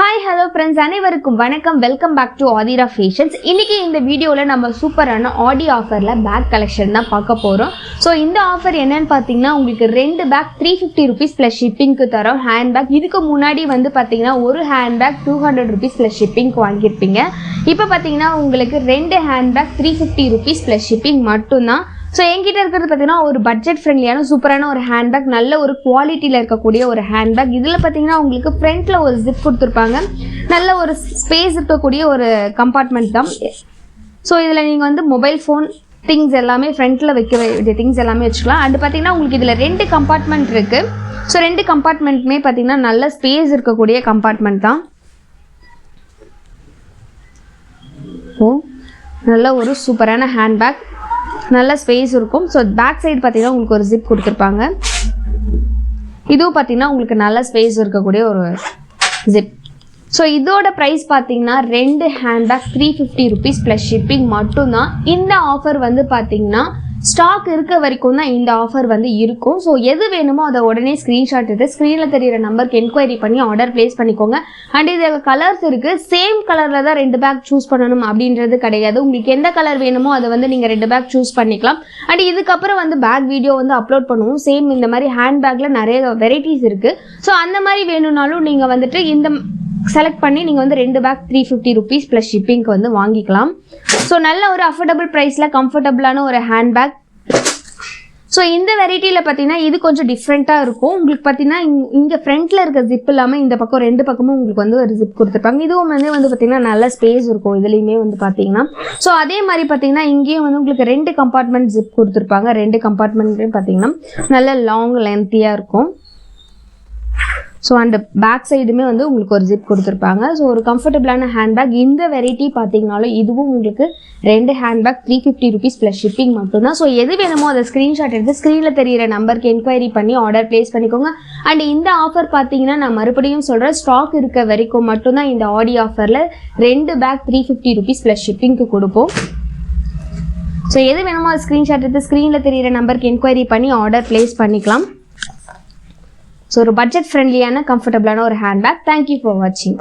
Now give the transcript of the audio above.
Hi, hello friends, அனைவருக்கும் வணக்கம். Welcome back to Aathira fashions. இன்னைக்கு இந்த வீடியோவில் நம்ம சூப்பரான ஆடி ஆஃபரில் பேக் கலெக்ஷன் தான் பார்க்க போகிறோம். ஸோ இந்த ஆஃபர் என்னன்னு பார்த்தீங்கன்னா உங்களுக்கு 2 பேக் 350 rupees ப்ளஸ் ஷிப்பிங்க்கு தரோம். ஹேண்ட் பேக் இதுக்கு முன்னாடி வந்து பார்த்தீங்கன்னா ஒரு ஹேண்ட் பேக் 200 rupees ப்ளஸ் ஷிப்பிங்க்கு வாங்கியிருப்பீங்க. இப்போ பார்த்தீங்கன்னா உங்களுக்கு 2 hand bag 350 rupees plus shipping மட்டும்தான். ஸோ என்கிட்ட இருக்கிறது பார்த்தீங்கன்னா ஒரு பட்ஜெட் ஃப்ரெண்ட்லியான சூப்பரான ஒரு ஹேண்ட்பேக், நல்ல ஒரு குவாலிட்டியில் இருக்கக்கூடிய ஒரு ஹேண்ட்பேக். இதில் பார்த்தீங்கன்னா உங்களுக்கு ஃப்ரண்ட்டில் ஒரு ஜிப் கொடுத்துருப்பாங்க, நல்ல ஒரு ஸ்பேஸ் இருக்கக்கூடிய ஒரு கம்பார்ட்மெண்ட் தான். ஸோ இதில் நீங்கள் வந்து மொபைல் ஃபோன் திங்ஸ் எல்லாமே ஃப்ரண்ட்டில் வைக்க வேண்டிய திங்ஸ் எல்லாமே வச்சுக்கலாம். அண்டு பார்த்தீங்கன்னா உங்களுக்கு இதில் 2 கம்பார்ட்மெண்ட் இருக்குது. ஸோ 2 கம்பார்ட்மெண்ட்டுமே பார்த்தீங்கன்னா நல்ல ஸ்பேஸ் இருக்கக்கூடிய கம்பார்ட்மெண்ட் தான். ஸோ நல்ல ஒரு சூப்பரான ஹேண்ட்பேக், நல்ல ஸ்பேஸ் இருக்கும். ஸோ பேக் சைடு பார்த்தீங்கன்னா உங்களுக்கு ஒரு ஜிப் கொடுத்துருப்பாங்க. இதுவும் பார்த்தீங்கன்னா உங்களுக்கு நல்ல ஸ்பேஸ் இருக்கக்கூடிய ஒரு ஜிப். ஸோ இதோட ப்ரைஸ் பார்த்தீங்கன்னா 2 ஹேண்ட்பேக் 350 rupees ப்ளஸ் ஷிப்பிங் மட்டும்தான். இந்த ஆஃபர் வந்து பார்த்தீங்கன்னா ஸ்டாக் இருக்க வரைக்கும் தான் இந்த ஆஃபர் வந்து இருக்கும். ஸோ எது வேணுமோ அதை உடனே ஸ்க்ரீன்ஷாட் எடுத்து ஸ்க்ரீனில் தெரிகிற நம்பருக்கு என்கொயரி பண்ணி ஆர்டர் ப்ளேஸ் பண்ணிக்கோங்க. அண்ட் இதில் கலர்ஸ் இருக்குது. சேம் கலரில் தான் 2 பேக் சூஸ் பண்ணணும் அப்படின்றது கிடையாது. உங்களுக்கு எந்த கலர் வேணுமோ அதை வந்து நீங்கள் 2 பேக் சூஸ் பண்ணிக்கலாம். அண்ட் இதுக்கப்புறம் வந்து பேக் வீடியோ வந்து அப்லோட் பண்ணுவோம். சேம் இந்த மாதிரி ஹேண்ட் பேக்கில் நிறைய வெரைட்டிஸ் இருக்குது. ஸோ அந்த மாதிரி வேணும்னாலும் நீங்கள் வந்துட்டு இந்த செலக்ட் பண்ணி நீங்கள் வந்து 2 பேக் 350 rupees ப்ளஸ் ஷிப்பிங்க்கு வந்து வாங்கிக்கலாம். ஸோ நல்ல ஒரு அஃபோர்டபுள் ப்ரைஸில் கம்ஃபர்டபுளான ஒரு ஹேண்ட்பேக். ஸோ இந்த வெரைட்டியில் பார்த்தீங்கன்னா இது கொஞ்சம் டிஃப்ரெண்ட்டாக இருக்கும். உங்களுக்கு பார்த்தீங்கன்னா இங்கே ஃப்ரண்ட்டில் இருக்க ஜிப் இல்லாமல் இந்த பக்கம் 2 பக்கமும் உங்களுக்கு வந்து ஒரு ஜிப் கொடுத்துருப்பாங்க. இதுவும் வந்து பார்த்தீங்கன்னா நல்ல ஸ்பேஸ் இருக்கும் இதுலேயுமே வந்து பார்த்தீங்கன்னா. ஸோ அதே மாதிரி பார்த்தீங்கன்னா இங்கேயும் வந்து உங்களுக்கு 2 கம்பார்ட்மெண்ட் ஜிப் கொடுத்துருப்பாங்க. 2 கம்பார்ட்மெண்ட்லேயும் பார்த்தீங்கன்னா நல்ல லாங் லென்த்தியாக இருக்கும். ஸோ அந்த பேக் சைடுமே வந்து உங்களுக்கு ஒரு ஜிப் கொடுத்துருப்பாங்க. ஸோ ஒரு கம்ஃபர்டபுளான ஹேண்ட்பேக். இந்த வெரைட்டி பார்த்தீங்கனாலும் இதுவும் உங்களுக்கு 2 ஹேண்ட்பேக் 350 rupees ப்ளஸ் ஷிப்பிங் மட்டும்தான். ஸோ எது வேணுமோ அதை ஸ்க்ரீன்ஷாட் எடுத்து ஸ்க்ரீனில் தெரிகிற நம்பருக்கு என்கொயரி பண்ணி ஆர்டர் ப்ளேஸ் பண்ணிக்கோங்க. அண்ட் இந்த ஆஃபர் பார்த்தீங்கன்னா நான் மறுபடியும் சொல்கிறேன், ஸ்டாக் இருக்க வரைக்கும் மட்டும்தான் இந்த ஆடி ஆஃபரில் 2 பேக் 350 rupees ப்ளஸ் ஷிப்பிங்க்கு கொடுப்போம். ஸோ எது வேணுமோ அதை ஸ்க்ரீன்ஷாட் எடுத்து ஸ்க்ரீனில் தெரிகிற நம்பருக்கு என்கொயரி பண்ணி ஆர்டர் ப்ளேஸ் பண்ணிக்கலாம். ஸோ ஒரு பட்ஜெட் ஃப்ரெண்ட்லியான கம்ஃபர்டபுளான ஒரு ஹேண்ட்பேக். தேங்க்யூ ஃபார் வாட்சிங்.